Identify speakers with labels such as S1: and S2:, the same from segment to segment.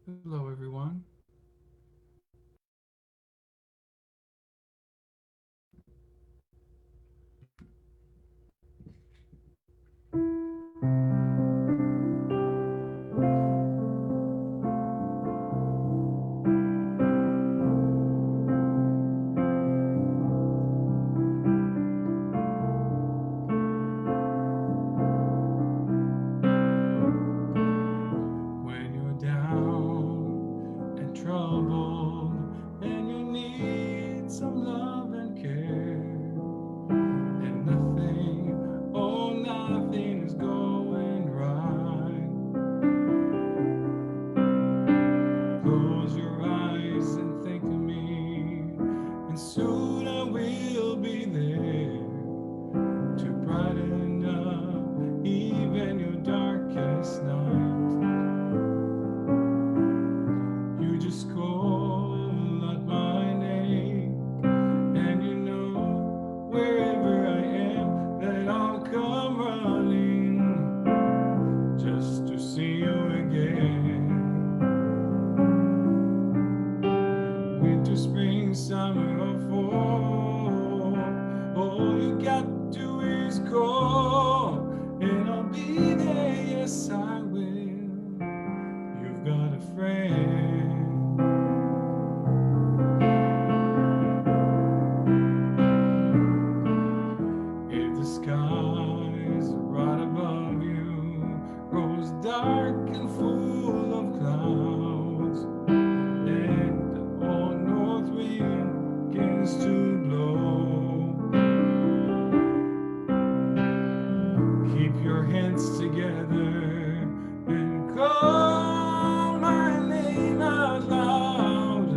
S1: Hello, everyone. When you're down and troubled and you need some love and care, and nothing, oh, nothing is going right. Close your eyes and think of me, and soon I will be there to brighten up even your darkest night. You just call out my name, and you know wherever I am that I'll come running just to see you again. Winter, spring, summer, or fall, all you got to do is call, and I'll be there. Yes, I will. You've got a friend. If the skies right above you grows dark and full of clouds, and the old north wind begins to blow, keep your hands together and call my name out loud.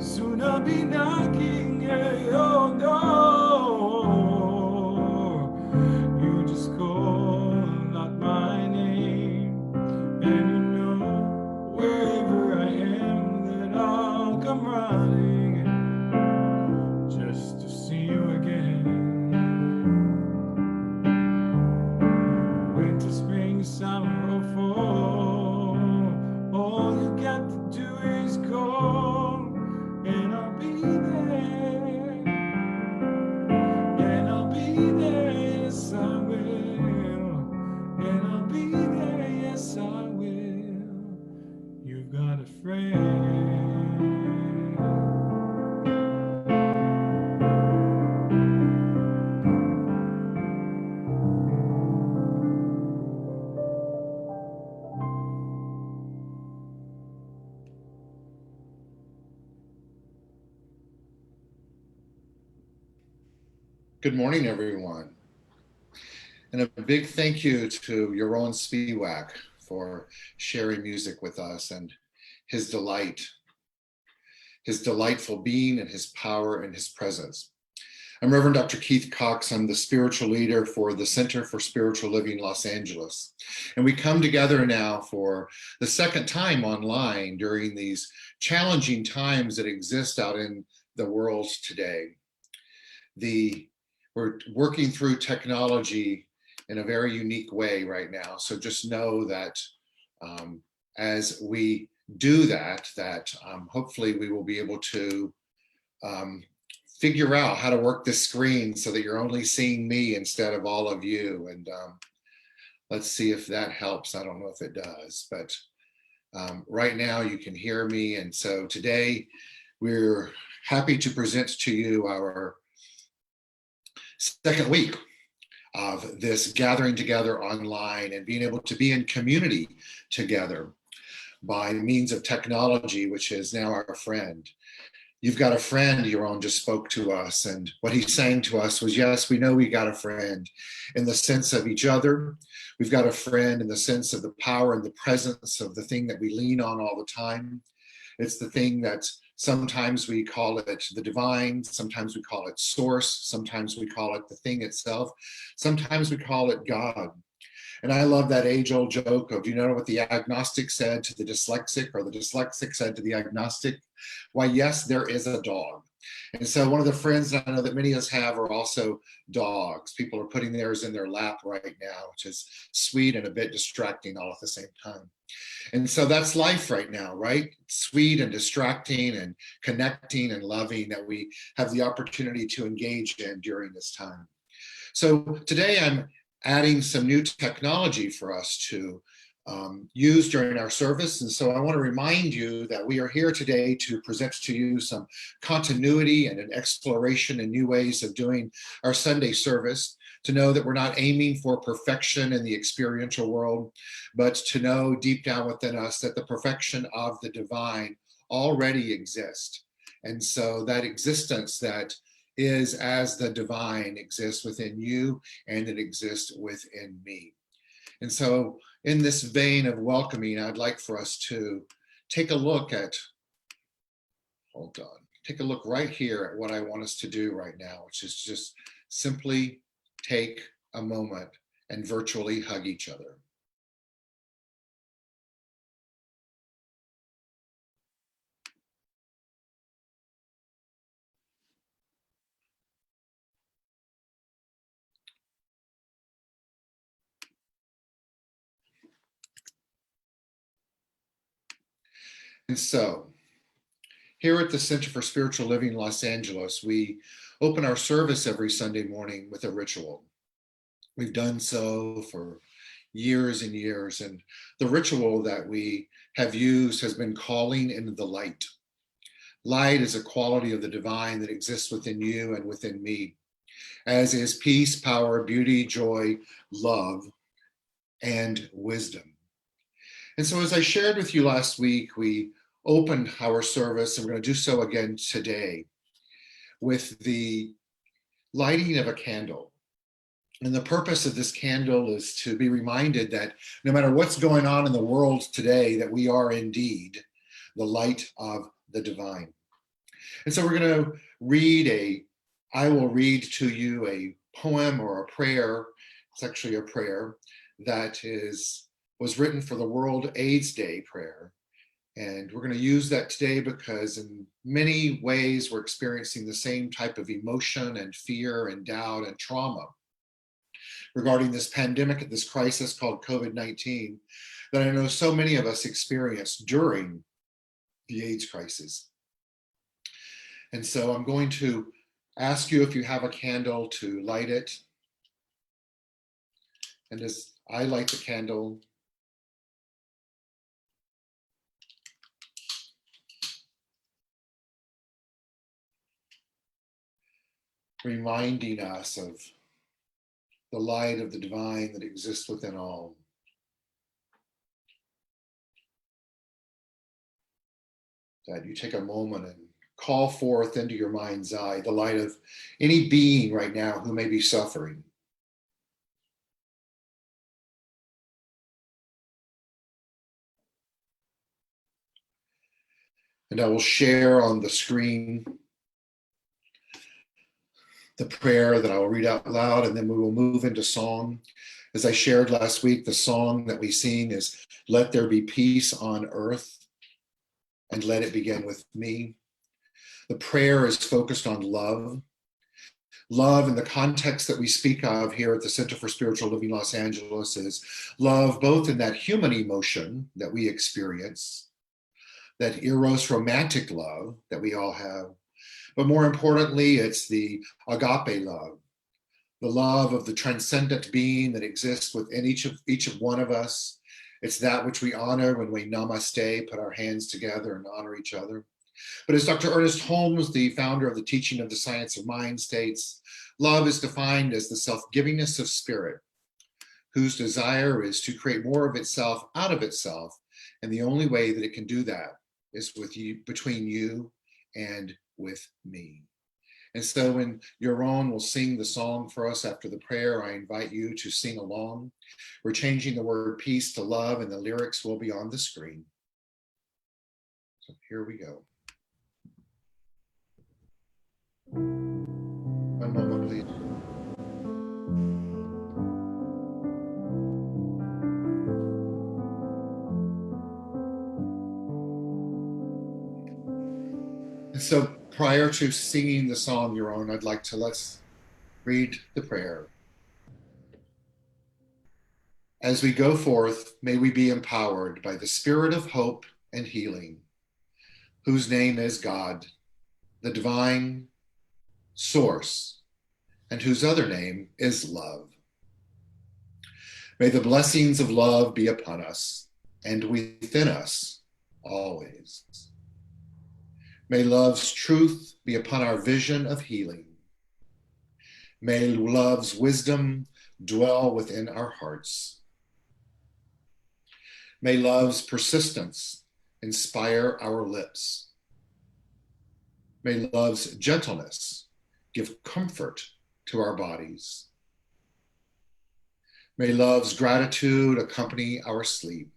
S1: Soon I'll be knocking at your door. You just call out my name, and you know wherever I am that I'll come running just to see you again. Winter, spring, summer, or fall, all you got to do is call, and I'll be there, and I'll be there, yes I will, and I'll be there, yes I will. You've got a friend.
S2: Good morning, everyone. And a big thank you to Yaron Spiwak for sharing music with us and his delight, his delightful being and his power and his presence. I'm Reverend Dr. Keith Cox. I'm the spiritual leader for the Center for Spiritual Living Los Angeles. And we come together now for the second time online during these challenging times that exist out in the world today. We're working through technology in a very unique way right now. So just know that as we do that hopefully we will be able to um, figure out how to work the screen so that you're only seeing me instead of all of you. And let's see if that helps. I don't know if it does, but right now you can hear me. And so today we're happy to present to you our second week of this gathering together online and being able to be in community together by means of technology, which is now our friend. You've got a friend, Yaron just spoke to us. And what he's saying to us was, yes, we know we got a friend in the sense of each other. We've got a friend in the sense of the power and the presence of the thing that we lean on all the time. It's the thing that sometimes we call it the divine, sometimes we call it source, sometimes we call it the thing itself, sometimes we call it God. And I love that age-old joke of, you know what the agnostic said to the dyslexic, or the dyslexic said to the agnostic? Why, yes, there is a dog. And so one of the friends that I know that many of us have are also dogs. People are putting theirs in their lap right now, which is sweet and a bit distracting all at the same time. And so that's life right now, right? Sweet and distracting and connecting and loving that we have the opportunity to engage in during this time. So today I'm adding some new technology for us to use during our service. And so I want to remind you that we are here today to present to you some continuity and an exploration in new ways of doing our Sunday service, to know that we're not aiming for perfection in the experiential world, but to know deep down within us that the perfection of the divine already exists. And so that existence that is as the divine exists within you and it exists within me. And so in this vein of welcoming, I'd like for us to take a look at, take a look right here at what I want us to do right now, which is just simply take a moment and virtually hug each other. And so here at the Center for Spiritual Living Los Angeles, we open our service every Sunday morning with a ritual. We've done so for years and years, and the ritual that we have used has been calling into the light. Light is a quality of the divine that exists within you and within me, as is peace, power, beauty, joy, love, and wisdom. And so, as I shared with you last week, we opened our service, and we're going to do so again today with the lighting of a candle. And the purpose of this candle is to be reminded that no matter what's going on in the world today, that we are indeed the light of the divine. And so we're going to I will read to you a poem or a prayer. It's actually a prayer that was written for the World AIDS Day prayer. And we're going to use that today because in many ways we're experiencing the same type of emotion and fear and doubt and trauma regarding this pandemic, this crisis called COVID-19, that I know so many of us experienced during the AIDS crisis. And so I'm going to ask you, if you have a candle, to light it. And as I light the candle, reminding us of the light of the divine that exists within all. That you take a moment and call forth into your mind's eye the light of any being right now who may be suffering. And I will share on the screen the prayer that I will read out loud, and then we will move into song. As I shared last week, the song that we sing is "Let There Be Peace on Earth, and Let It Begin with Me." The prayer is focused on love. Love in the context that we speak of here at the Center for Spiritual Living Los Angeles is love both in that human emotion that we experience, that eros romantic love that we all have, but more importantly, it's the agape love, the love of the transcendent being that exists within each of one of us. It's that which we honor when we namaste, put our hands together and honor each other. But as Dr. Ernest Holmes, the founder of the teaching of the science of mind, states, love is defined as the self-givingness of spirit, whose desire is to create more of itself out of itself. And the only way that it can do that is with you, between you and with me. And so when Yaron will sing the song for us after the prayer, I invite you to sing along. We're changing the word peace to love, and the lyrics will be on the screen. So here we go. One moment, please. And so prior to singing the song, Yaron, I'd like to let's read the prayer. As we go forth, may we be empowered by the spirit of hope and healing, whose name is God, the divine source, and whose other name is love. May the blessings of love be upon us and within us always. May love's truth be upon our vision of healing. May love's wisdom dwell within our hearts. May love's persistence inspire our lips. May love's gentleness give comfort to our bodies. May love's gratitude accompany our sleep.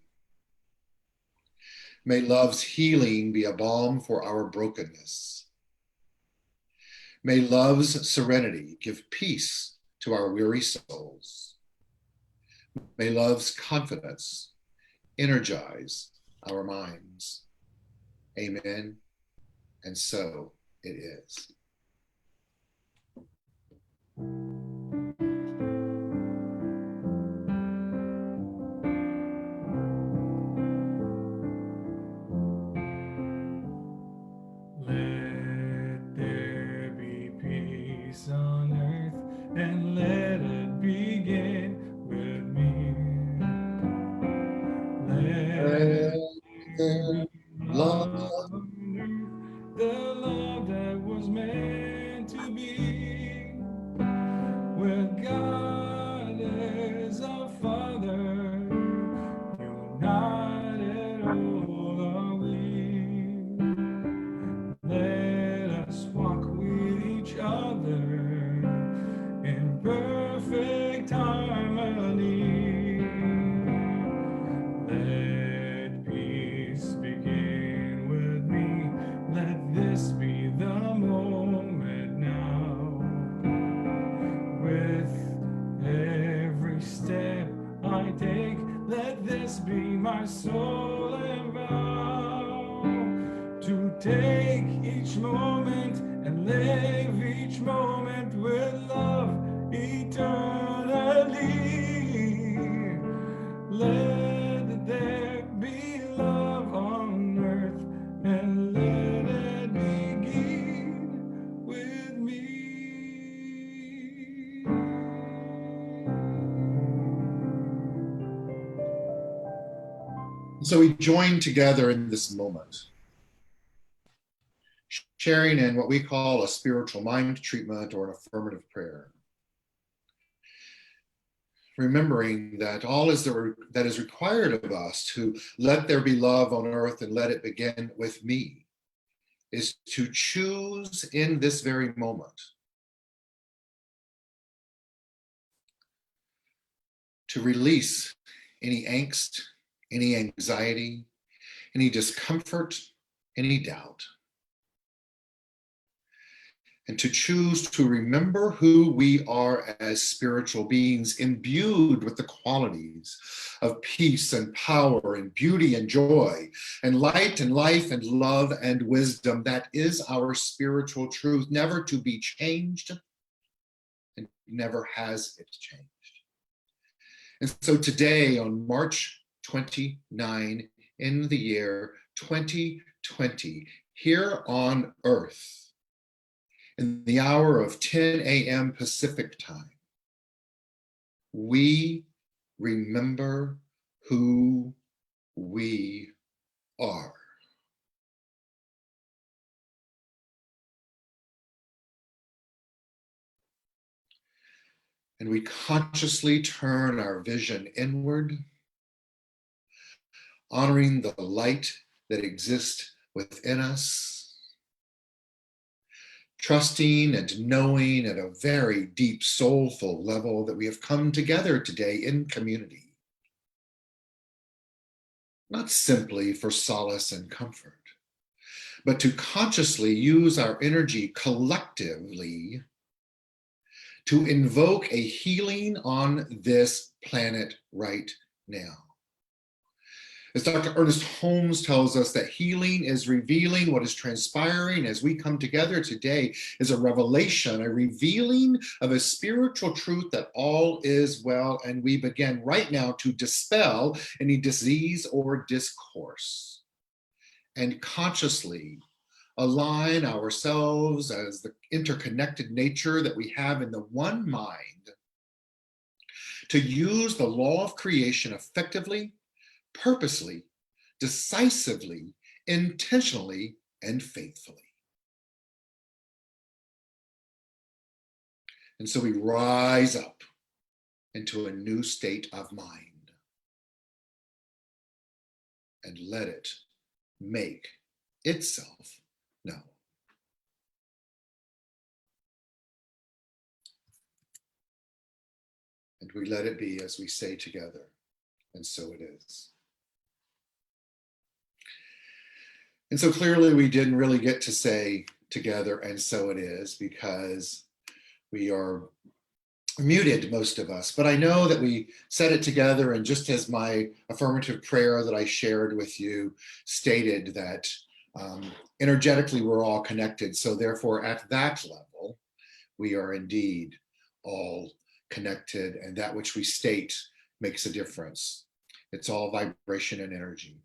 S2: May love's healing be a balm for our brokenness. May love's serenity give peace to our weary souls. May love's confidence energize our minds. Amen. And so it is.
S1: Let there be peace on earth, and let it begin with me. Let there be
S2: Love,
S1: love on earth, the love that was meant to be, where God is our Father, united all are we. Let us walk with each other in perfect harmony. Let peace begin with me. Let this be the moment now. With every step I take, let this be my soul and vow to take each moment and live each moment with love eternally. Let there be love on earth, and let it begin with me.
S2: so we join together in this moment, sharing in what we call a spiritual mind treatment or an affirmative prayer. Remembering that all that is required of us to let there be love on earth and let it begin with me is to choose in this very moment to release any angst, any anxiety, any discomfort, any doubt, and to choose to remember who we are as spiritual beings imbued with the qualities of peace and power and beauty and joy and light and life and love and wisdom. That is our spiritual truth, never to be changed and never has it changed. And so today on March 29 in the year 2020, here on earth, in the hour of 10 a.m. Pacific time, we remember who we are. And we consciously turn our vision inward, honoring the light that exists within us, trusting and knowing at a very deep, soulful level that we have come together today in community, not simply for solace and comfort, but to consciously use our energy collectively to invoke a healing on this planet right now. As Dr. Ernest Holmes tells us, that healing is revealing. What is transpiring as we come together today is a revelation, a revealing of a spiritual truth that all is well. And we begin right now to dispel any disease or discourse and consciously align ourselves as the interconnected nature that we have in the one mind to use the law of creation effectively, purposely, decisively, intentionally, and faithfully. And so we rise up into a new state of mind and let it make itself known. And we let it be as we say together, and so it is. And so clearly we didn't really get to say together, and so it is, because we are muted, most of us. But I know that we said it together, and just as my affirmative prayer that I shared with you stated, that energetically we're all connected. So therefore, at that level, we are indeed all connected, and that which we state makes a difference. It's all vibration and energy.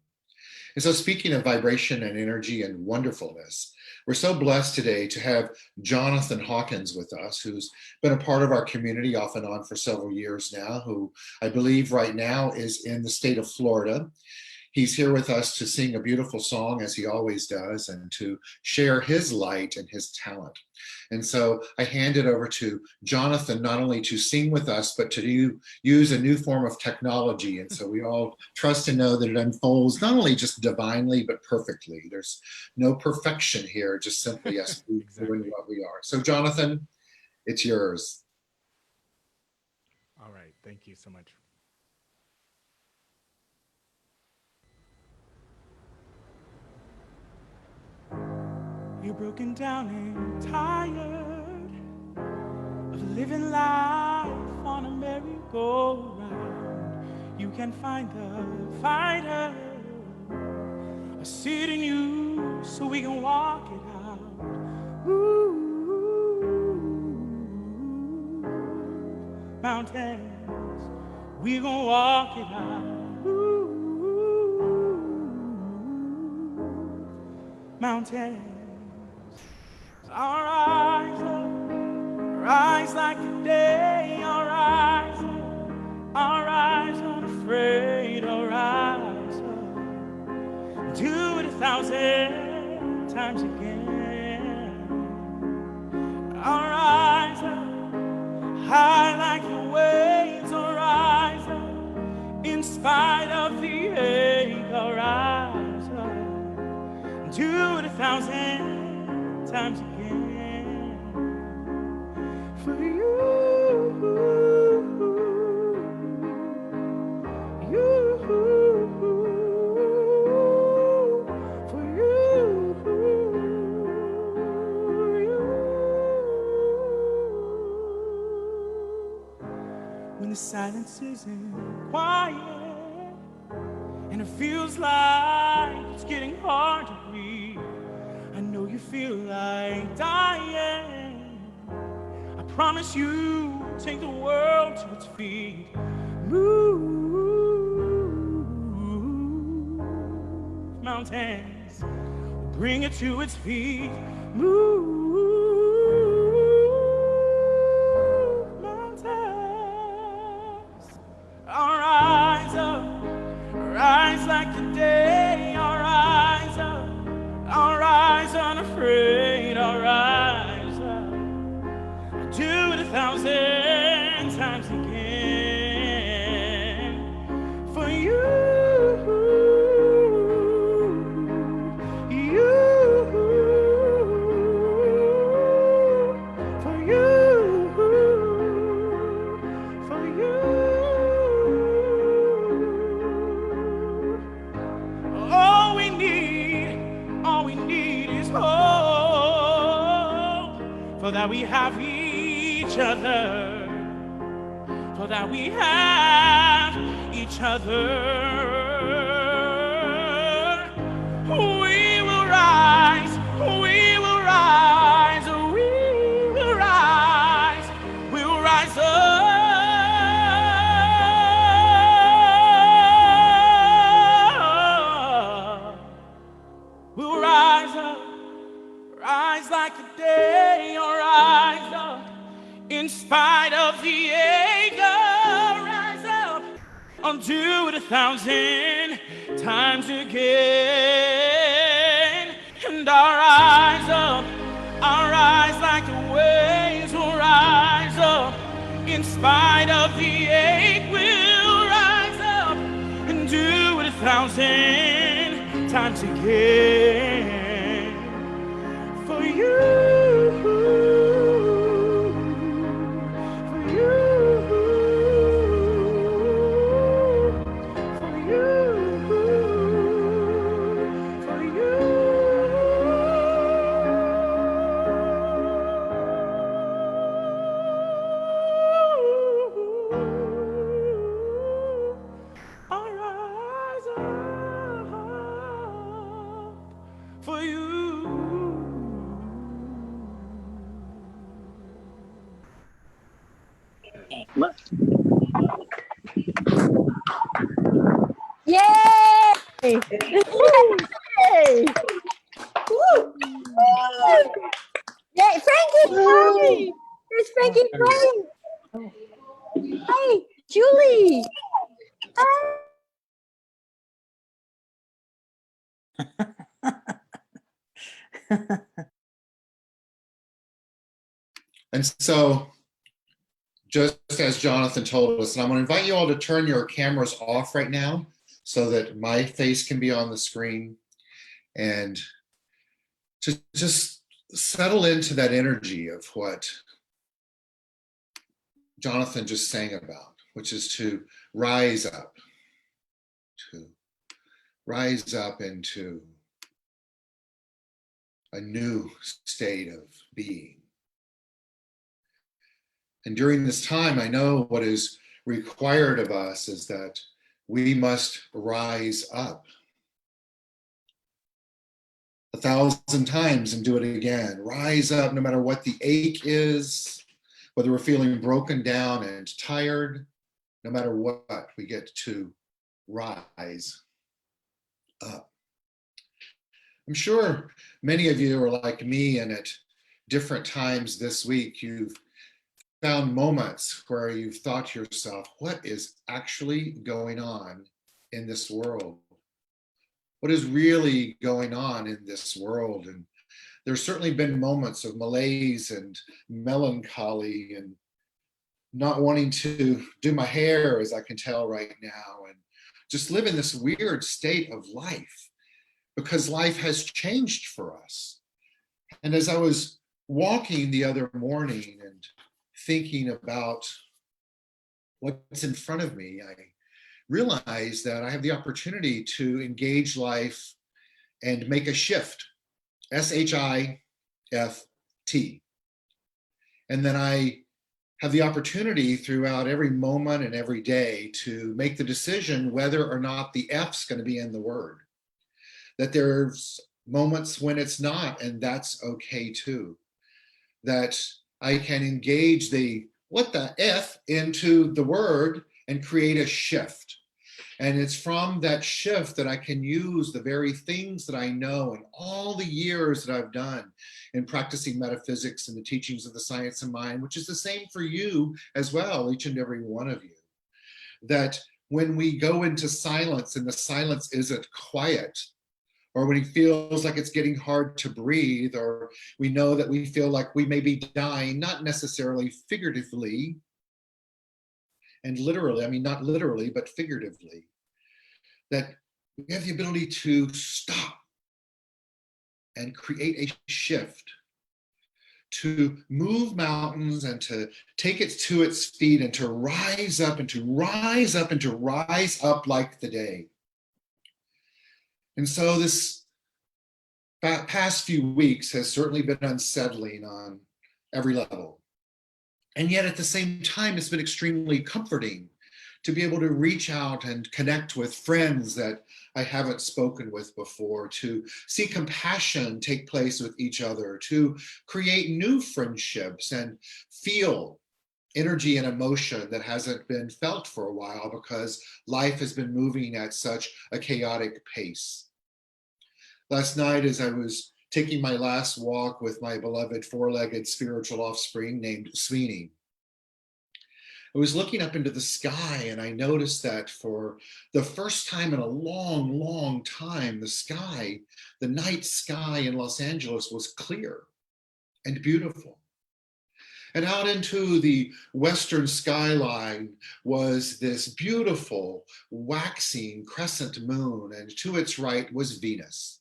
S2: And so, speaking of vibration and energy and wonderfulness, we're so blessed today to have Jonathan Hawkins with us, who's been a part of our community off and on for several years now, who I believe right now is in the state of Florida. He's here with us to sing a beautiful song, as he always does, and to share his light and his talent. And so I hand it over to Jonathan, not only to sing with us, but to use a new form of technology. And so we all trust and know that it unfolds not only just divinely, but perfectly. There's no perfection here, just simply us doing what we are. So Jonathan, it's yours.
S1: All right, thank you so much. You're broken down and tired of living life on a merry-go-round. You can find the fighter, a seed in you, so we can walk it out. Ooh, mountains, we gon' walk it out. Ooh, mountains. I'll rise up, rise like the day. I'll rise unafraid. I'll rise up, do it 1,000 times again. I'll rise up, high like the waves. I'll rise up, in spite of the ache. I'll rise up, do it 1,000 times again for you, for you. When the silence isn't quiet and it feels like it's getting hard to breathe, I know you feel like dying. I promise you, take the world to its feet. Move mountains, bring it to its feet. Move mountains. I'll rise up, rise like the day. I'll rise up, I'll rise unafraid. I'll rise up, I'll do it 1,000 times again for you, for you, for you. All we need is hope, for that we have each other, for that we have each other. rise like the day, or rise up in spite of the ache. Rise up, I'll do it 1,000 times again. And I'll rise like the waves will rise up in spite of the ache. We'll rise up and do it 1,000 times again. For you, for you, for you, for you. I'll rise up for you.
S3: Yay! Yay! Yay! Frankie! Hi! There's Frankie playing! Hi! Julie! Hi!
S2: And so, just as Jonathan told us, and I'm going to invite you all to turn your cameras off right now so that my face can be on the screen, and to just settle into that energy of what Jonathan just sang about, which is to rise up into a new state of being. And during this time, I know what is required of us is that we must rise up 1,000 times and do it again. Rise up no matter what the ache is, whether we're feeling broken down and tired, no matter what, we get to rise up. I'm sure many of you are like me, and at different times this week, you've found moments where you've thought to yourself, what is actually going on in this world? What is really going on in this world? And there's certainly been moments of malaise and melancholy and not wanting to do my hair, as I can tell right now, and just live in this weird state of life because life has changed for us. And as I was walking the other morning and thinking about what's in front of me, I realized that I have the opportunity to engage life and make a shift, SHIFT. And then I have the opportunity throughout every moment and every day to make the decision whether or not the F's going to be in the word. That there's moments when it's not, and that's okay too. That I can engage the what the F into the word and create a shift. And it's from that shift that I can use the very things that I know and all the years that I've done in practicing metaphysics and the teachings of the science of mind, which is the same for you as well, each and every one of you. That when we go into silence and the silence isn't quiet, or when it feels like it's getting hard to breathe, or we know that we feel like we may be dying, not necessarily figuratively and literally, I mean, not literally, but figuratively, that we have the ability to stop and create a shift, to move mountains and to take it to its feet and to rise up and to rise up and to rise up like the day. And so this past few weeks has certainly been unsettling on every level. And yet at the same time, it's been extremely comforting to be able to reach out and connect with friends that I haven't spoken with before, to see compassion take place with each other, to create new friendships and feel energy and emotion that hasn't been felt for a while because life has been moving at such a chaotic pace. Last night, as I was taking my last walk with my beloved four-legged spiritual offspring named Sweeney. I was looking up into the sky and I noticed that for the first time in a long, long time, the night sky in Los Angeles was clear and beautiful. And out into the western skyline was this beautiful waxing crescent moon, and to its right was Venus.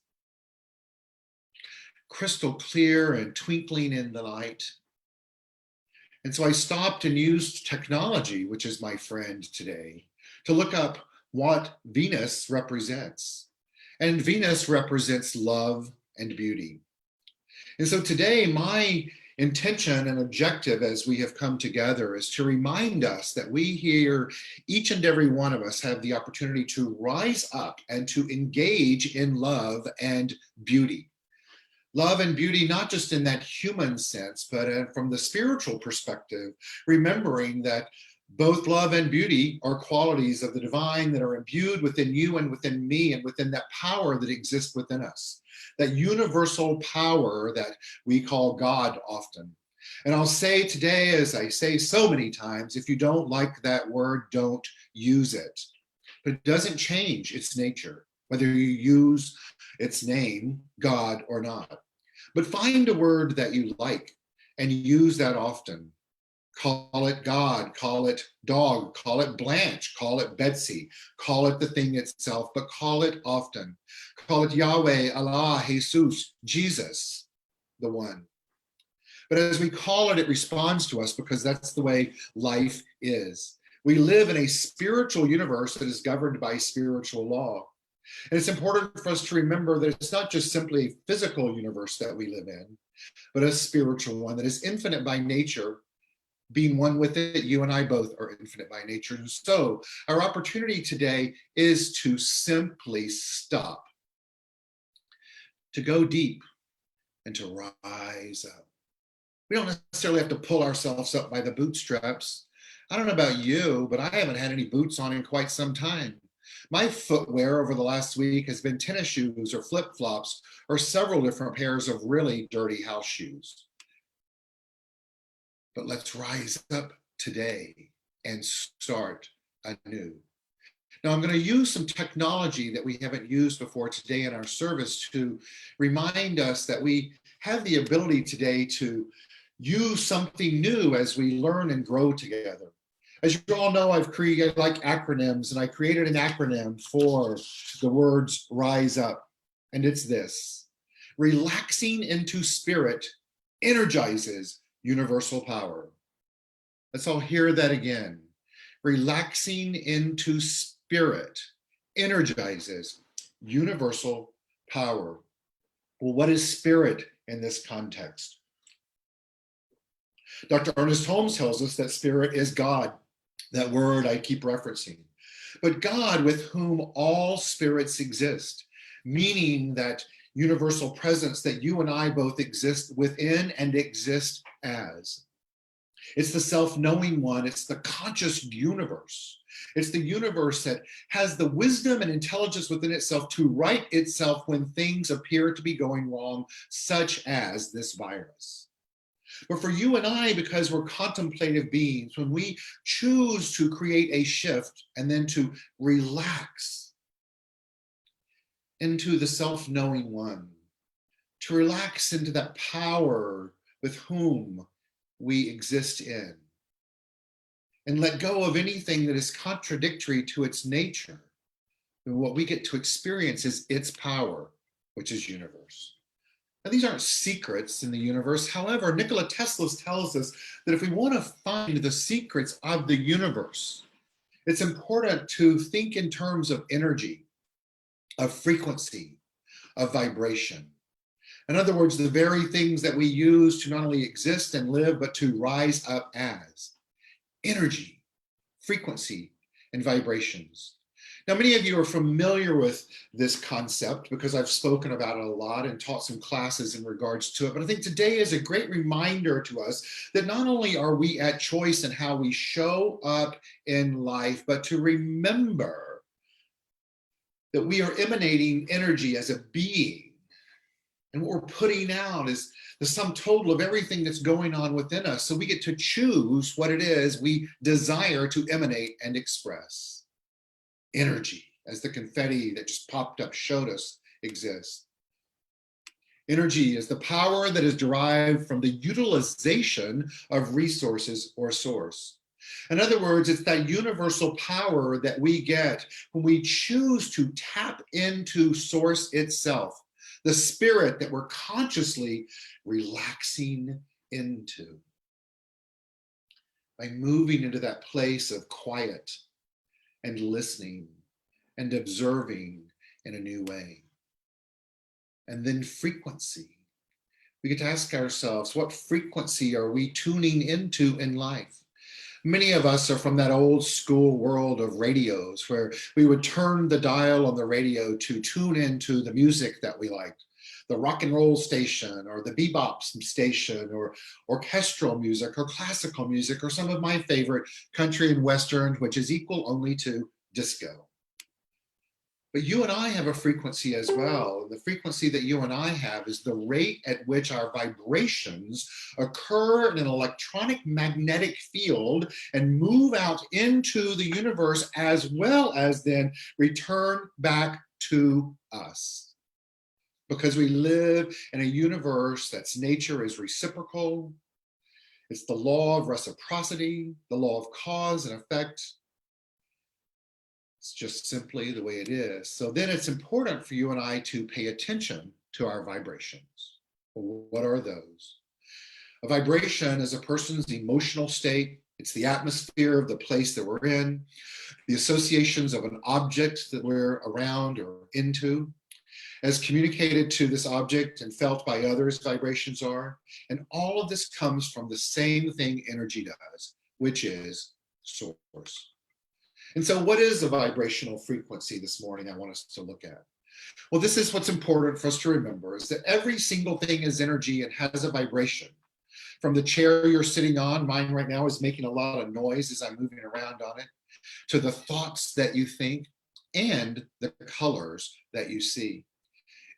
S2: Crystal clear and twinkling in the night. And so I stopped and used technology, which is my friend today, to look up what Venus represents. And Venus represents love and beauty. And so today, my intention and objective as we have come together is to remind us that we here, each and every one of us, have the opportunity to rise up and to engage in love and beauty. Love and beauty, not just in that human sense, but from the spiritual perspective, remembering that both love and beauty are qualities of the divine that are imbued within you and within me and within that power that exists within us, that universal power that we call God often. And I'll say today, as I say so many times, if you don't like that word, don't use it. But it doesn't change its nature, whether you use its name, God, or not. But find a word that you like and use that often. Call it God, call it dog, call it Blanche, call it Betsy, call it the thing itself, but call it often. Call it Yahweh, Allah, Jesus, Jesus, the one. But as we call it, it responds to us because that's the way life is. We live in a spiritual universe that is governed by spiritual law. And it's important for us to remember that it's not just simply a physical universe that we live in, but a spiritual one that is infinite by nature. Being one with it, you and I both are infinite by nature. And so our opportunity today is to simply stop, to go deep, and to rise up. We don't necessarily have to pull ourselves up by the bootstraps. I don't know about you, but I haven't had any boots on in quite some time. My footwear over the last week has been tennis shoes or flip-flops or several different pairs of really dirty house shoes. But let's rise up today and start anew. Now, I'm going to use some technology that we haven't used before today in our service to remind us that we have the ability today to use something new as we learn and grow together. As you all know, I like acronyms, and I created an acronym for the words rise up. And it's this: relaxing into spirit energizes universal power. Let's all hear that again. Relaxing into spirit energizes universal power. Well, what is spirit in this context? Dr. Ernest Holmes tells us that spirit is God. That word I keep referencing. But God with whom all spirits exist, meaning that universal presence that you and I both exist within and exist as. It's the self-knowing one. It's the conscious universe. It's the universe that has the wisdom and intelligence within itself to right itself when things appear to be going wrong, such as this virus. But for you and I, because we're contemplative beings, when we choose to create a shift and then to relax into the self-knowing one, to relax into that power with whom we exist in, and let go of anything that is contradictory to its nature, then what we get to experience is its power, which is universe. Now, these aren't secrets in the universe. However, Nikola Tesla tells us that if we want to find the secrets of the universe, it's important to think in terms of energy, of frequency, of vibration. In other words, the very things that we use to not only exist and live, but to rise up as energy, frequency, and vibrations. Now, many of you are familiar with this concept because I've spoken about it a lot and taught some classes in regards to it. But I think today is a great reminder to us that not only are we at choice in how we show up in life, but to remember that we are emanating energy as a being. And what we're putting out is the sum total of everything that's going on within us. So we get to choose what it is we desire to emanate and express. Energy, as the confetti that just popped up showed us, exists. Energy is the power that is derived from the utilization of resources or source. In other words, it's that universal power that we get when we choose to tap into source itself, the spirit that we're consciously relaxing into. By moving into that place of quiet and listening and observing in a new way. And then frequency. We get to ask ourselves, what frequency are we tuning into in life? Many of us are from that old school world of radios where we would turn the dial on the radio to tune into the music that we liked, the rock and roll station or the bebop station or orchestral music or classical music or some of my favorite country and western, which is equal only to disco. But you and I have a frequency as well. The frequency that you and I have is the rate at which our vibrations occur in an electronic magnetic field and move out into the universe, as well as then return back to us. Because we live in a universe that's nature is reciprocal. It's the law of reciprocity, the law of cause and effect. It's just simply the way it is. So then it's important for you and I to pay attention to our vibrations. Well, what are those? A vibration is a person's emotional state. It's the atmosphere of the place that we're in, the associations of an object that we're around or into, as communicated to this object and felt by others, vibrations are. And all of this comes from the same thing energy does, which is source. And so what is a vibrational frequency this morning I want us to look at? Well, this is what's important for us to remember, is that every single thing is energy and has a vibration. From the chair you're sitting on, mine right now is making a lot of noise as I'm moving around on it, to the thoughts that you think and the colors that you see.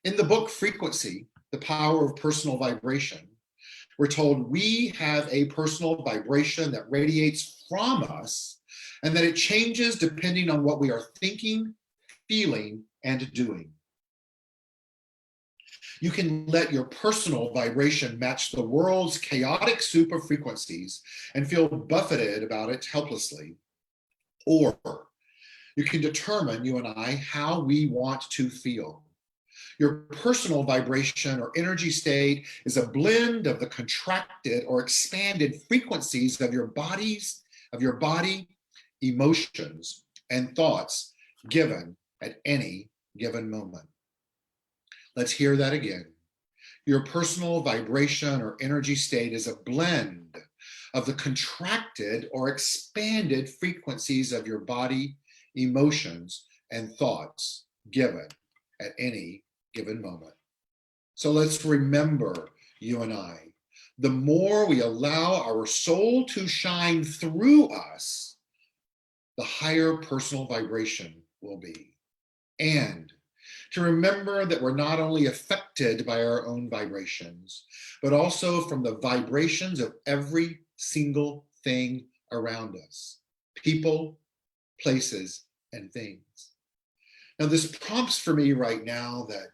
S2: In the book Frequency, The Power of Personal Vibration, we're told we have a personal vibration that radiates from us and that it changes depending on what we are thinking, feeling, and doing. You can let your personal vibration match the world's chaotic soup of frequencies and feel buffeted about it helplessly. Or you can determine, you and I, how we want to feel. Your personal vibration or energy state is a blend of the contracted or expanded frequencies of your body, emotions, and thoughts given at any given moment. Let's hear that again. Your personal vibration or energy state is a blend of the contracted or expanded frequencies of your body, emotions, and thoughts given at any given moment. So let's remember, you and I, the more we allow our soul to shine through us, the higher personal vibration will be. And to remember that we're not only affected by our own vibrations, but also from the vibrations of every single thing around us, people, places, and things. Now, this prompts for me right now that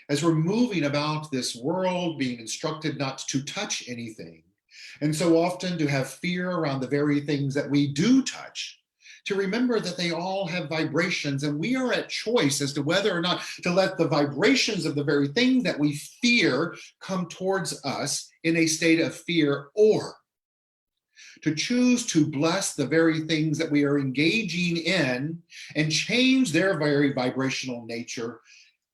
S2: as we're moving about this world, being instructed not to touch anything, and so often to have fear around the very things that we do touch, to remember that they all have vibrations, and we are at choice as to whether or not to let the vibrations of the very thing that we fear come towards us in a state of fear, or to choose to bless the very things that we are engaging in and change their very vibrational nature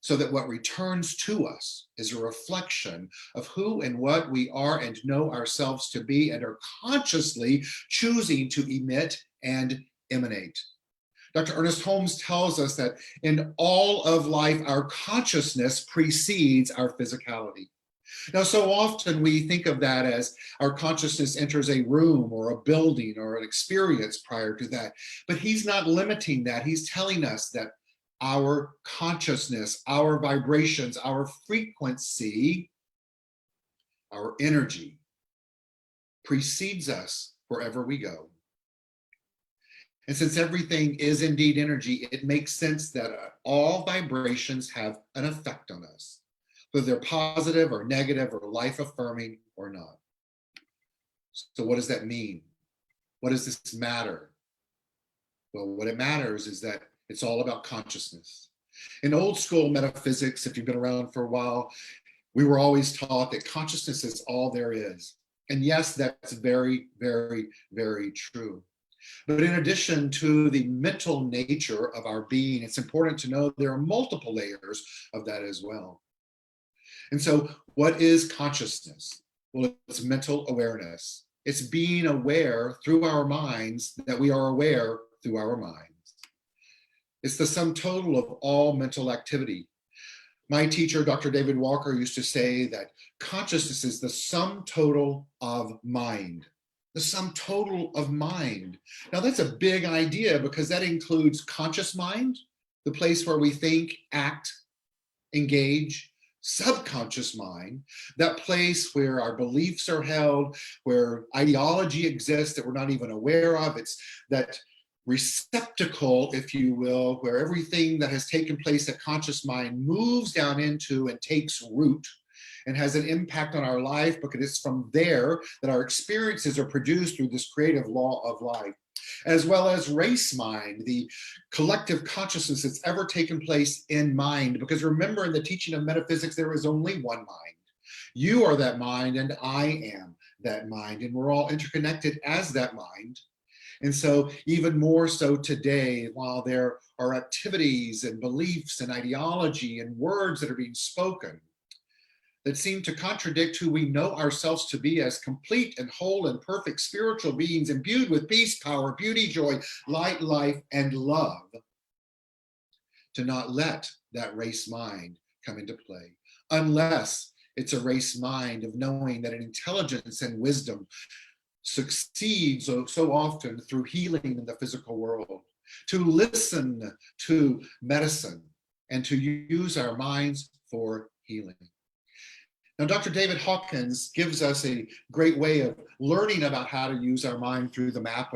S2: so that what returns to us is a reflection of who and what we are and know ourselves to be and are consciously choosing to emit and emanate. Dr. Ernest Holmes tells us that in all of life, our consciousness precedes our physicality. Now, so often we think of that as our consciousness enters a room or a building or an experience prior to that, but he's not limiting that. He's telling us that our consciousness, our vibrations, our frequency, our energy precedes us wherever we go. And since everything is indeed energy, it makes sense that all vibrations have an effect on us, whether they're positive or negative or life-affirming or not. So what does that mean? What does this matter? Well, what it matters is that it's all about consciousness. In old school metaphysics, if you've been around for a while, we were always taught that consciousness is all there is. And yes, that's very, very, very true. But in addition to the mental nature of our being, it's important to know there are multiple layers of that as well. And so what is consciousness? Well, it's mental awareness. It's being aware through our minds that we are aware through our minds. It's the sum total of all mental activity. My teacher, Dr. David Walker, used to say that consciousness is the sum total of mind. The sum total of mind. Now that's a big idea because that includes conscious mind, the place where we think, act, engage, subconscious mind, that place where our beliefs are held, where ideology exists that we're not even aware of. It's that receptacle, if you will, where everything that has taken place at conscious mind moves down into and takes root and has an impact on our life, because it's from there that our experiences are produced through this creative law of life, as well as race mind, the collective consciousness that's ever taken place in mind. Because remember, in the teaching of metaphysics, there is only one mind. You are that mind and I am that mind, and we're all interconnected as that mind. And so even more so today, while there are activities and beliefs and ideology and words that are being spoken that seem to contradict who we know ourselves to be as complete and whole and perfect spiritual beings imbued with peace, power, beauty, joy, light, life, and love, to not let that race mind come into play, unless it's a race mind of knowing that an intelligence and wisdom succeeds so often through healing in the physical world, to listen to medicine and to use our minds for healing. Now, Dr. David Hawkins gives us a great way of learning about how to use our mind through the map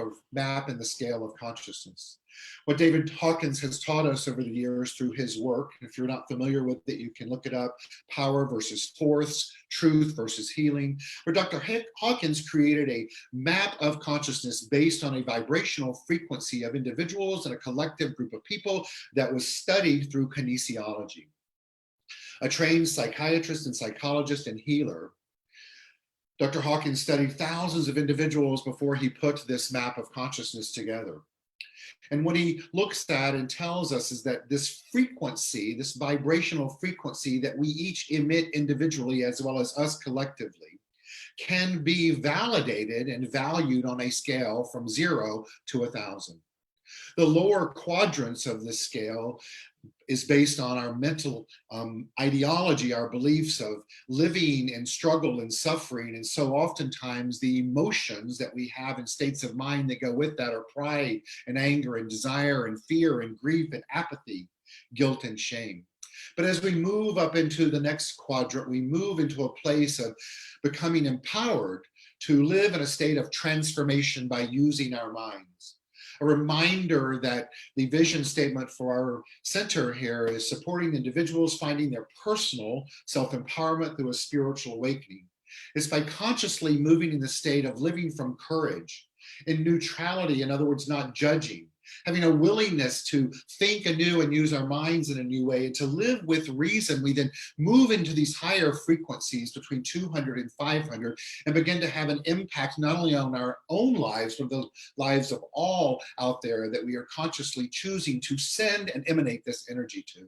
S2: and the scale of consciousness. What David Hawkins has taught us over the years through his work, if you're not familiar with it, you can look it up, Power versus Force, Truth versus Healing, where Dr. Hawkins created a map of consciousness based on a vibrational frequency of individuals and a collective group of people that was studied through kinesiology. A trained psychiatrist and psychologist and healer, Dr. Hawkins studied thousands of individuals before he put this map of consciousness together. And what he looks at and tells us is that this frequency, this vibrational frequency that we each emit individually as well as us collectively, can be validated and valued on a scale from 0 to 1,000. The lower quadrants of this scale is based on our mental ideology, our beliefs of living and struggle and suffering. And so oftentimes the emotions that we have in states of mind that go with that are pride and anger and desire and fear and grief and apathy, guilt and shame. But as we move up into the next quadrant, we move into a place of becoming empowered to live in a state of transformation by using our minds. A reminder that the vision statement for our center here is supporting individuals finding their personal self-empowerment through a spiritual awakening. It's by consciously moving in the state of living from courage, in neutrality, in other words, not judging, having a willingness to think anew and use our minds in a new way and to live with reason. We then move into these higher frequencies between 200 and 500 and begin to have an impact not only on our own lives, but the lives of all out there that we are consciously choosing to send and emanate this energy to.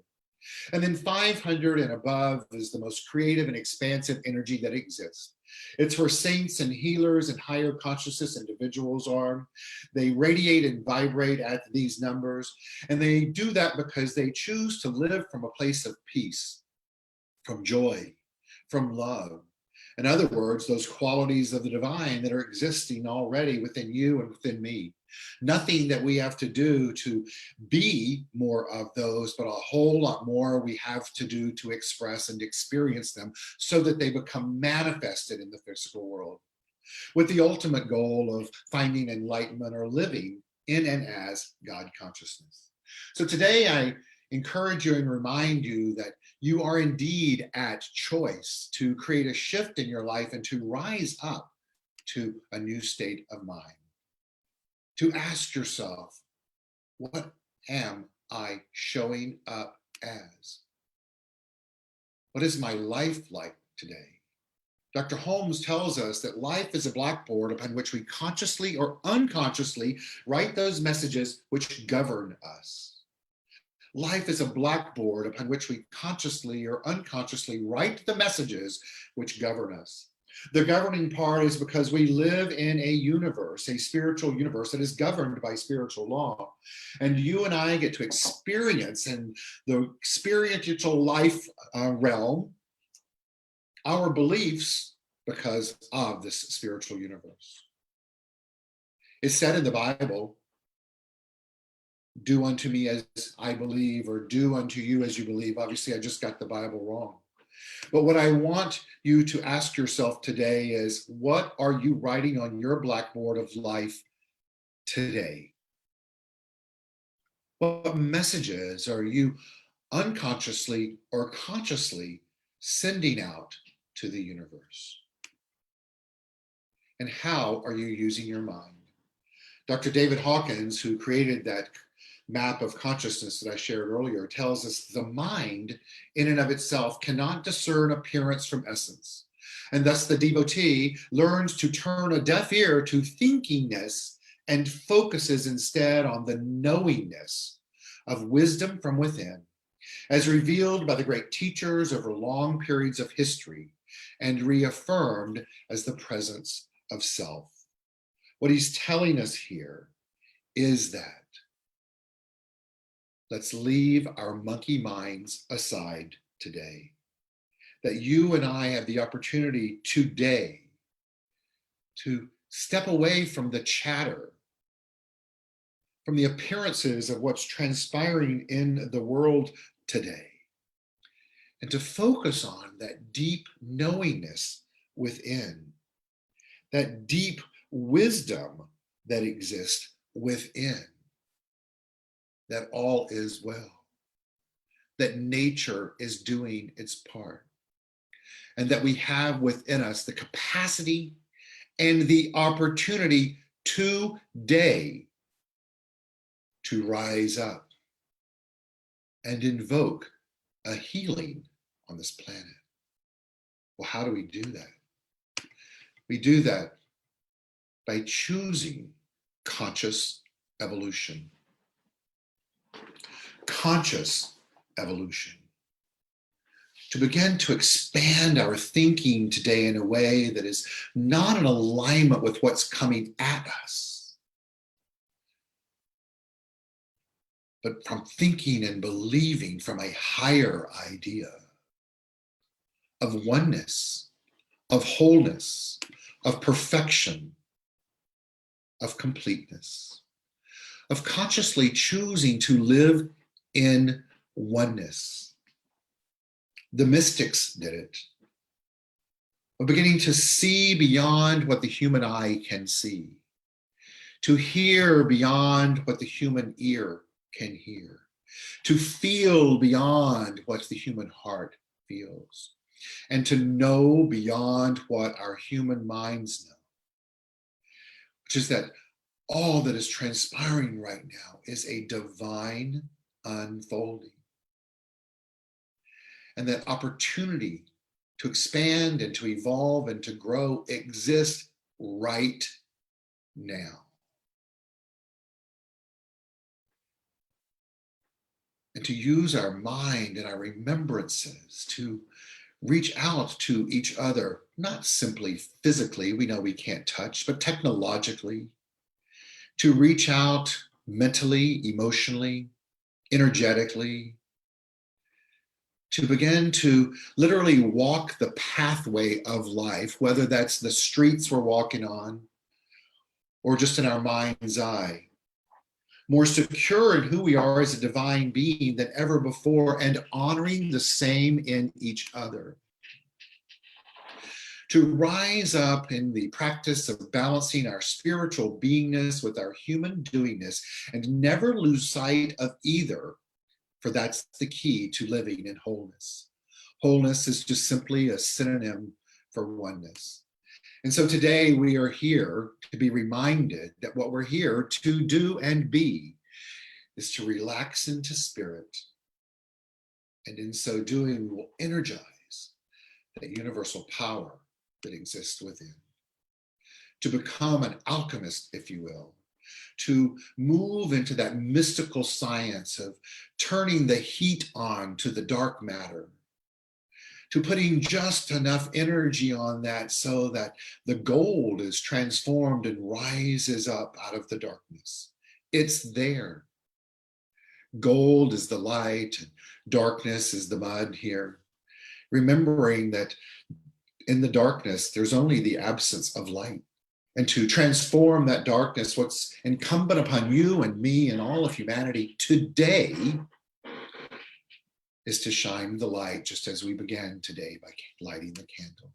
S2: And then 500 and above is the most creative and expansive energy that exists. It's where saints and healers and higher consciousness individuals are. They radiate and vibrate at these numbers, and they do that because they choose to live from a place of peace, from joy, from love. In other words, those qualities of the divine that are existing already within you and within me. Nothing that we have to do to be more of those, but a whole lot more we have to do to express and experience them so that they become manifested in the physical world, with the ultimate goal of finding enlightenment or living in and as God consciousness. So today I encourage you and remind you that you are indeed at choice to create a shift in your life and to rise up to a new state of mind. To ask yourself, what am I showing up as? What is my life like today? Dr. Holmes tells us that life is a blackboard upon which we consciously or unconsciously write those messages which govern us. Life is a blackboard upon which we consciously or unconsciously write the messages which govern us. The governing part is because we live in a universe, a spiritual universe that is governed by spiritual law. And you and I get to experience in the experiential life realm our beliefs because of this spiritual universe. It's said in the Bible, do unto me as I believe, or do unto you as you believe. Obviously, I just got the Bible wrong. But what I want you to ask yourself today is, what are you writing on your blackboard of life today? What messages are you unconsciously or consciously sending out to the universe? And how are you using your mind? Dr. David Hawkins, who created that map of consciousness that I shared earlier, tells us the mind in and of itself cannot discern appearance from essence. And thus the devotee learns to turn a deaf ear to thinkingness and focuses instead on the knowingness of wisdom from within, as revealed by the great teachers over long periods of history and reaffirmed as the presence of self. What he's telling us here is that let's leave our monkey minds aside today. That you and I have the opportunity today to step away from the chatter, from the appearances of what's transpiring in the world today, and to focus on that deep knowingness within, that deep wisdom that exists within, that all is well, that nature is doing its part, and that we have within us the capacity and the opportunity today to rise up and invoke a healing on this planet. Well, how do we do that? We do that by choosing conscious evolution. Conscious evolution. To begin to expand our thinking today in a way that is not in alignment with what's coming at us, but from thinking and believing from a higher idea of oneness, of wholeness, of perfection, of completeness, of consciously choosing to live in oneness. The mystics did it. We're beginning to see beyond what the human eye can see, to hear beyond what the human ear can hear, to feel beyond what the human heart feels, and to know beyond what our human minds know, which is that all that is transpiring right now is a divine unfolding. And that opportunity to expand and to evolve and to grow exists right now. And to use our mind and our remembrances to reach out to each other, not simply physically, we know we can't touch, but technologically, to reach out mentally, emotionally, energetically, to begin to literally walk the pathway of life, whether that's the streets we're walking on, or just in our mind's eye, more secure in who we are as a divine being than ever before, and honoring the same in each other. To rise up in the practice of balancing our spiritual beingness with our human doingness and never lose sight of either, for that's the key to living in wholeness. Wholeness is just simply a synonym for oneness. And so today we are here to be reminded that what we're here to do and be is to relax into spirit. And in so doing, we will energize that universal power that exists within. To become an alchemist, if you will, to move into that mystical science of turning the heat on to the dark matter, to putting just enough energy on that so that the gold is transformed and rises up out of the darkness. It's there. Gold is the light, and darkness is the mud here. Remembering that in the darkness, there's only the absence of light. And to transform that darkness, what's incumbent upon you and me and all of humanity today is to shine the light, just as we began today by lighting the candle.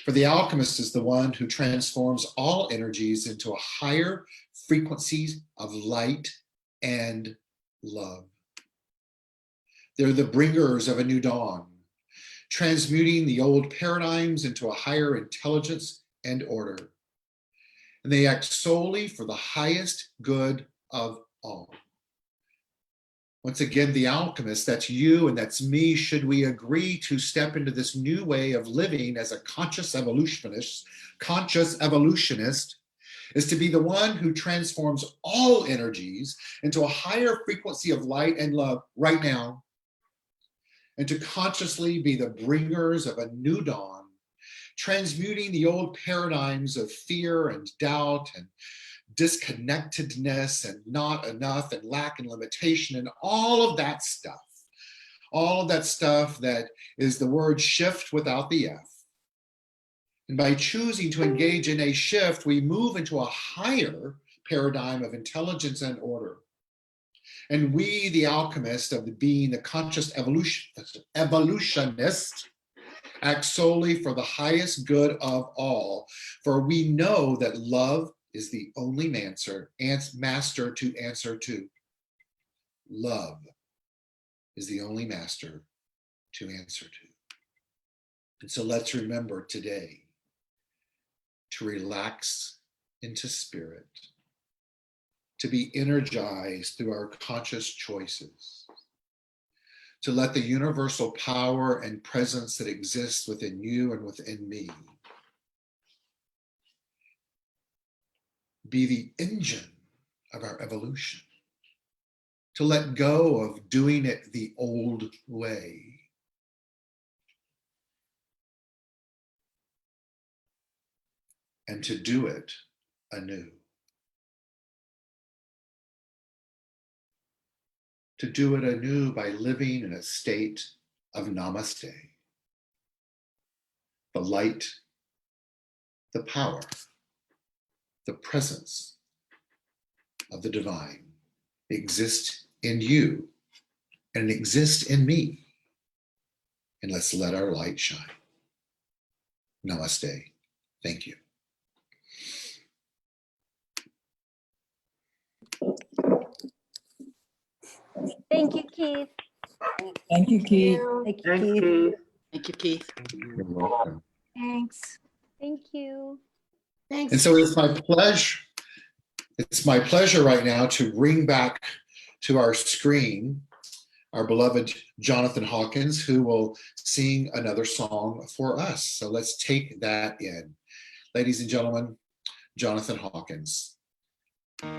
S2: For the alchemist is the one who transforms all energies into a higher frequencies of light and love. They're the bringers of a new dawn, transmuting the old paradigms into a higher intelligence and order. And they act solely for the highest good of all. Once again, the alchemist, that's you and that's me, should we agree to step into this new way of living as a conscious evolutionist, is to be the one who transforms all energies into a higher frequency of light and love right now, and to consciously be the bringers of a new dawn, transmuting the old paradigms of fear and doubt and disconnectedness and not enough and lack and limitation and all of that stuff that is the word shift without the F. And by choosing to engage in a shift, we move into a higher paradigm of intelligence and order. And we, the alchemist of the being, the conscious evolutionist, act solely for the highest good of all. For we know that love is the only master to answer to. Love is the only master to answer to. And so let's remember today to relax into spirit, to be energized through our conscious choices, to let the universal power and presence that exists within you and within me be the engine of our evolution, to let go of doing it the old way. And to do it anew. To do it anew by living in a state of namaste. The light, the power, the presence of the divine exist in you and exist in me. And let's let our light shine. Namaste. Thank you.
S3: Thank you, Keith.
S4: Thank you, Keith.
S3: Thank you, Keith.
S5: Thank you, Keith.
S2: You're welcome.
S3: Thanks. Thank you.
S5: Thanks.
S2: And so it's my pleasure right now to bring back to our screen our beloved Jonathan Hawkins, who will sing another song for us. So let's take that in. Ladies and gentlemen, Jonathan Hawkins.
S1: When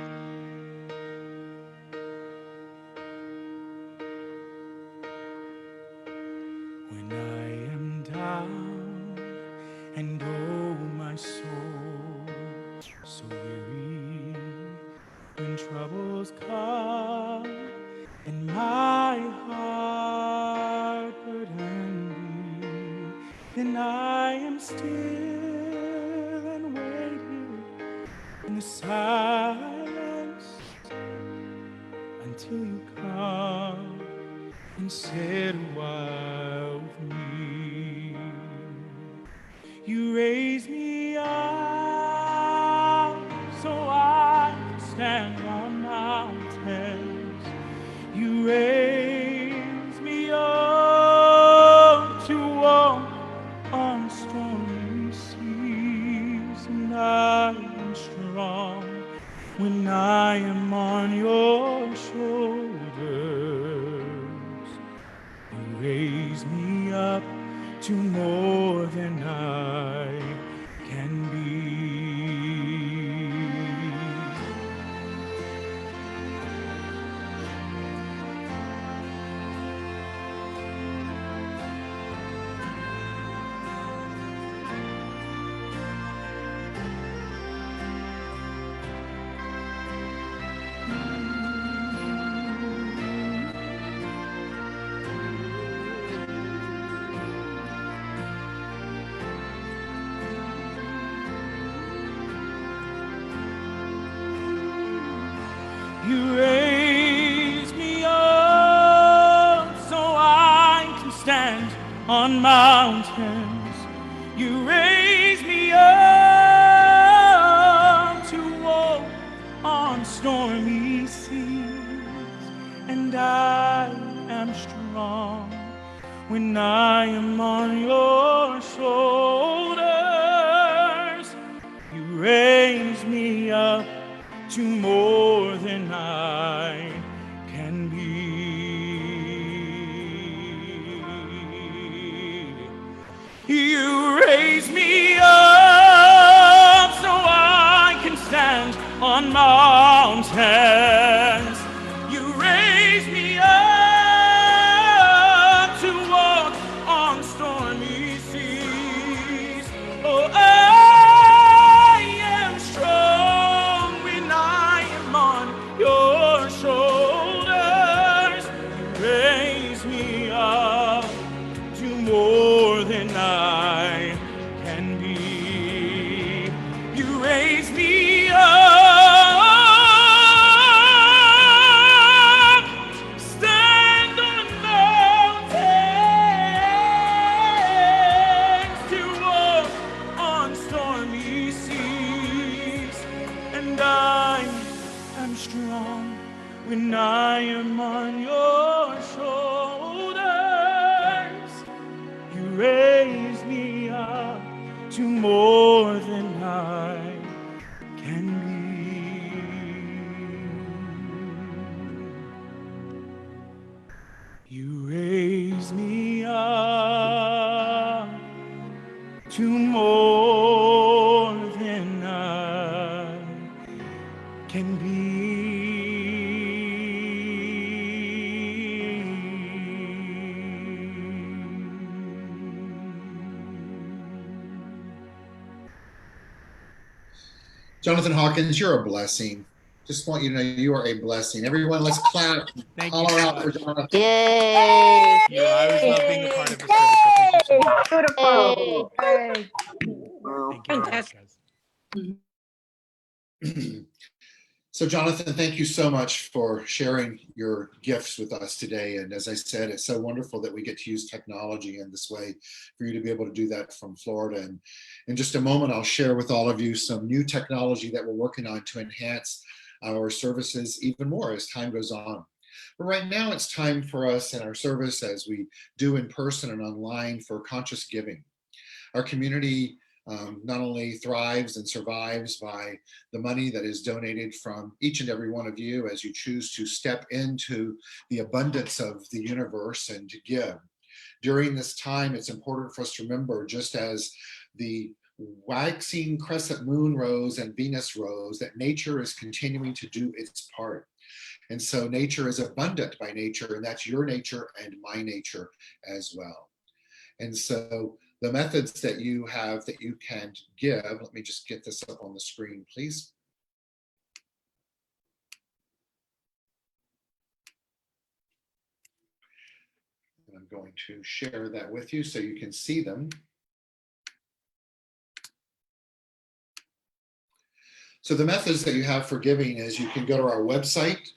S1: I am down and oh my soul so weary, when troubles come and my heart burden be, then I am still and wait here in in silence until you come and sit a while with me. You raise me up so I can stand on mountains. You raise me up to walk on stormy seas, and I am strong when I am on your shoulders. You raise me up to more than I can be. You raise me up so I can stand on mountains. You raise me up to walk on stormy seas, and I am strong when I am on your shoulders. You raise me up to more than I can be. You raise me up so I can stand on mountains. You raise me up to walk on stormy seas. Oh, I am strong when I am on your shoulders. You raise me up to more than I can be. You raise me up, stand on mountains to walk on stormy seas, and I am strong when I am on your shoulders. You raise me up to more than I can be. You raise me up to more than I can
S2: Jonathan Hawkins, you're a blessing. Just want you to know you are a blessing. Everyone, let's clap.
S1: Thank you
S2: All
S1: so
S2: around
S1: much.
S2: for Jonathan.
S3: Yay!
S1: I always love being a part of the service, so thank you so much.
S3: Beautiful.
S4: Hey.
S1: Thank you very much, guys.
S2: So Jonathan, thank you so much for sharing your gifts with us today. And as I said, it's so wonderful that we get to use technology in this way for you to be able to do that from Florida. And in just a moment, I'll share with all of you some new technology that we're working on to enhance our services even more as time goes on. But right now it's time for us in our service, as we do in person and online, for conscious giving. Our community not only thrives and survives by the money that is donated from each and every one of you as you choose to step into the abundance of the universe and to give. During this time, it's important for us to remember, just as the waxing crescent moon rose and Venus rose, that nature is continuing to do its part. And so nature is abundant by nature, and that's your nature and my nature as well. And so the methods that you have that you can give, let me just get this up on the screen, please. And I'm going to share that with you so you can see them. So the methods that you have for giving is you can go to our website,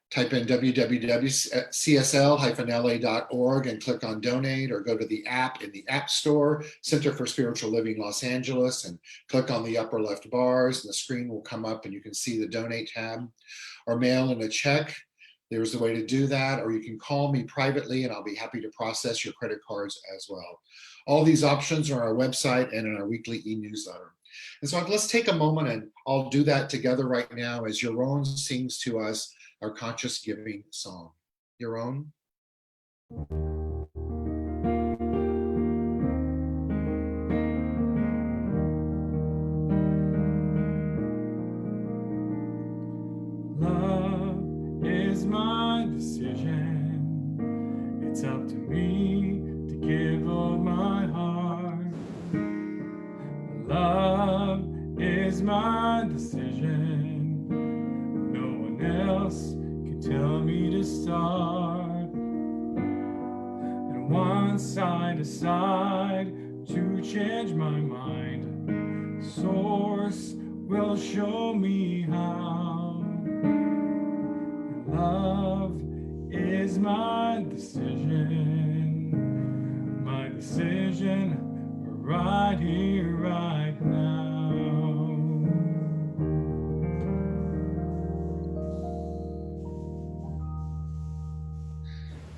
S2: type in www.csl-la.org and click on donate, or go to the app in the App Store, Center for Spiritual Living Los Angeles, and click on the upper left bars, and the screen will come up and you can see the donate tab. Or mail in a check. There's the way to do that. Or you can call me privately and I'll be happy to process your credit cards as well. All these options are on our website and in our weekly e-newsletter. And so let's take a moment and I'll do that together right now as Yaron sings to us our conscious giving song. Yaron?
S1: Love is my decision. It's up to me to give of my heart. Love is my decision. No one else can tell me to start. And once I decide to change my mind, Source will show me how. And love is my decision right here, right now.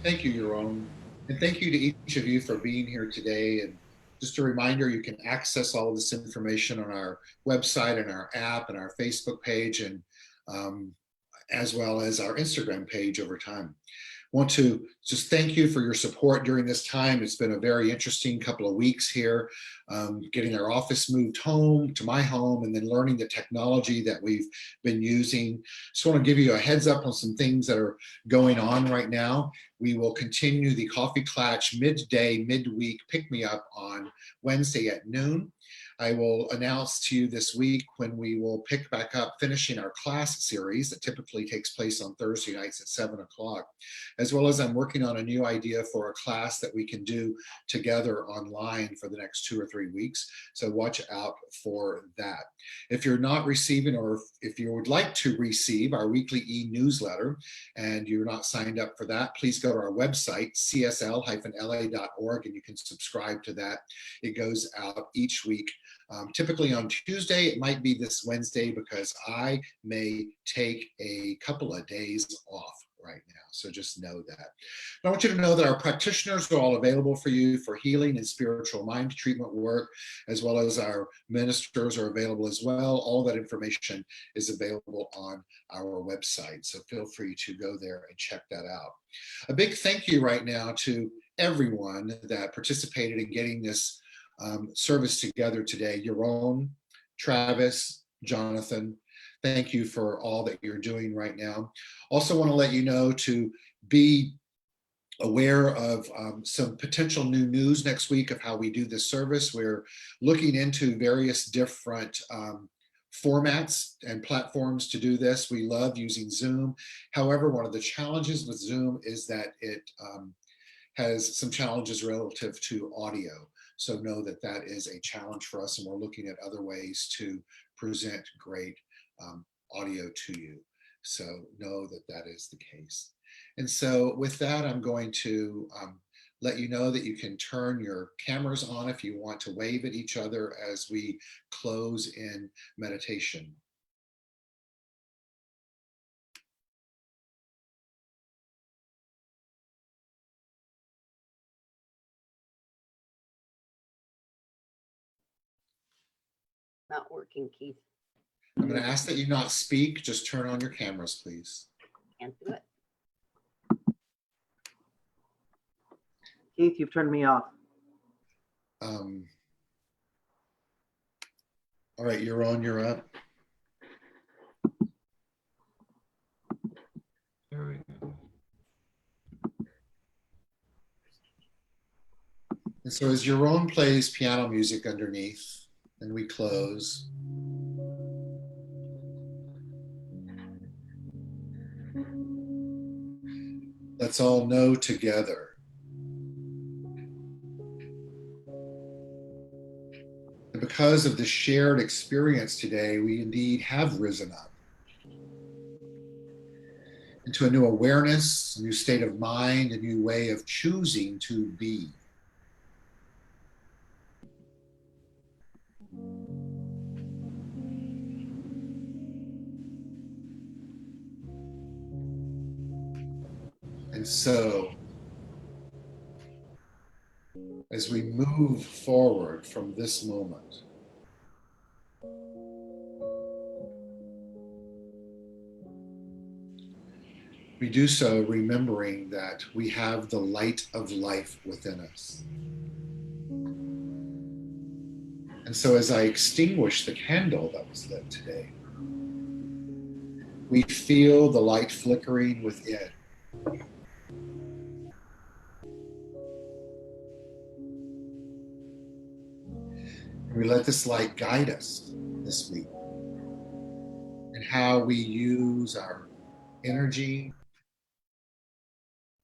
S2: Thank you, Yaron. And thank you to each of you for being here today. And just a reminder, you can access all of this information on our website and our app and our Facebook page, and as well as our Instagram page over time. Want to just thank you for your support during this time. It's been a very interesting couple of weeks here, getting our office moved home to my home and then learning the technology that we've been using. Just want to give you a heads up on some things that are going on right now. We will continue the Coffee Klatch midweek pick me up on Wednesday at noon. I will announce to you this week when we will pick back up finishing our class series that typically takes place on Thursday nights at 7 o'clock, as well as I'm working on a new idea for a class that we can do together online for the next 2 or 3 weeks. So watch out for that. If you're not receiving, or if you would like to receive our weekly e-newsletter and you're not signed up for that, please go to our website, csl-la.org, and you can subscribe to that. It goes out each week. Typically on Tuesday. It might be this Wednesday because I may take a couple of days off right now. So just know that. I want you to know that our practitioners are all available for you for healing and spiritual mind treatment work, as well as our ministers are available as well. All that information is available on our website. So feel free to go there and check that out. A big thank you right now to everyone that participated in getting this service together today. Yaron, Travis, Jonathan, thank you for all that you're doing right now. Also want to let you know to be aware of some potential new news next week of how we do this service. We're looking into various different formats and platforms to do this. We love using Zoom. However, one of the challenges with Zoom is that it has some challenges relative to audio. So know that that is a challenge for us, and we're looking at other ways to present great audio to you. So know that that is the case. And so with that, I'm going to let you know that you can turn your cameras on if you want to wave at each other as we close in meditation.
S3: Not working, Keith.
S2: I'm going to ask that you not speak, just turn on your cameras, please.
S3: Can't do it.
S5: Keith, you've turned me off.
S2: All right, Yaron, you're up.
S1: There we go.
S2: And so as Yaron plays piano music underneath, and we close, let's all know together And because of the shared experience today, we indeed have risen up into a new awareness, a new state of mind, a new way of choosing to be. And so, as we move forward from this moment, we do so remembering that we have the light of life within us. And so as I extinguish the candle that was lit today, we feel the light flickering within. And we let this light guide us this week in how we use our energy,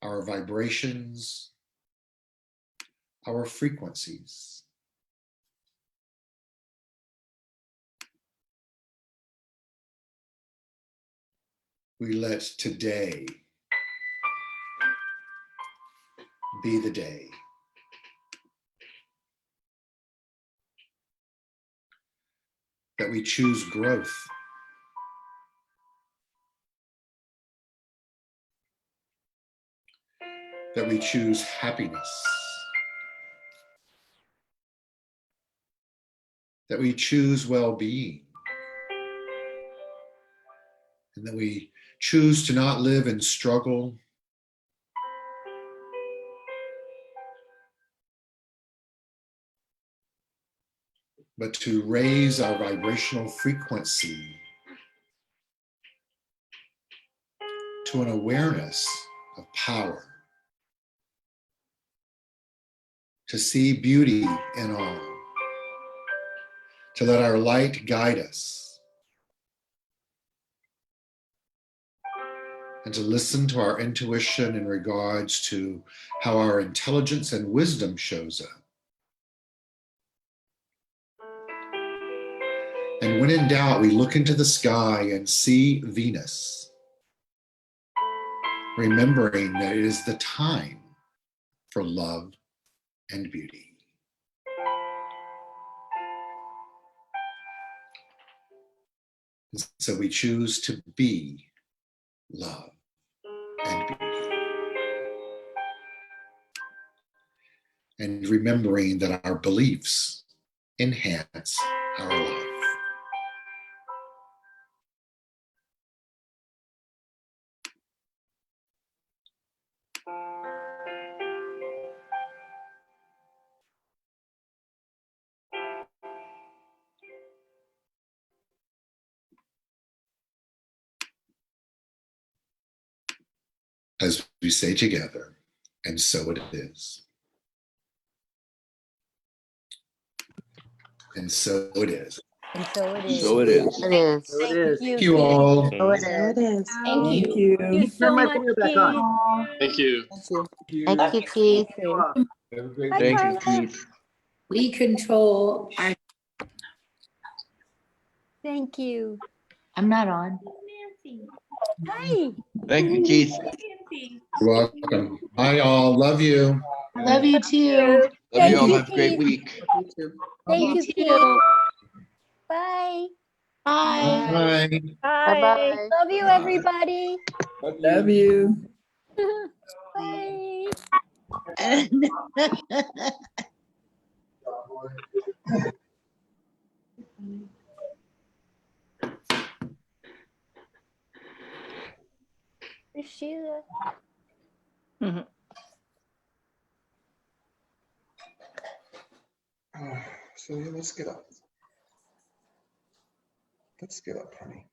S2: our vibrations, our frequencies. We let today be the day that we choose growth, that we choose happiness, that we choose well-being, and that we choose to not live in struggle, but to raise our vibrational frequency to an awareness of power, to see beauty in all, to let our light guide us, and to listen to our intuition in regards to how our intelligence and wisdom shows up. And when in doubt, we look into the sky and see Venus, remembering that it is the time for love and beauty. And so we choose to be love and beauty. And remembering that our beliefs enhance our life. As we say together, and so it is. And so it is.
S4: And so it is.
S5: So it is.
S3: It is.
S6: So it is.
S2: Thank you all.
S3: So it
S6: So
S3: is.
S6: it is.
S4: Thank you.
S6: Thank you so
S7: Turn my
S6: much,
S7: camera back
S6: Keith.
S7: on.
S5: Thank you.
S3: Thank you, Keith.
S2: Have a great
S6: Hi,
S2: day.
S5: Thank you,
S6: Carla.
S5: Keith.
S8: We control our,
S6: Thank you.
S8: I'm not on.
S6: Hi.
S5: Thank you, Keith.
S2: You're welcome. Bye, all. Love you.
S8: Love you too.
S5: Love
S6: Thank
S5: you all.
S6: you,
S5: Have a great
S6: Keith.
S5: week.
S6: Thank you,
S8: too.
S6: Keith. Bye.
S8: Bye.
S2: Bye.
S3: Bye-bye.
S6: Love you, everybody.
S4: Love you.
S6: Bye. Is Sheila?
S9: So yeah, let's get up. Let's get up, honey.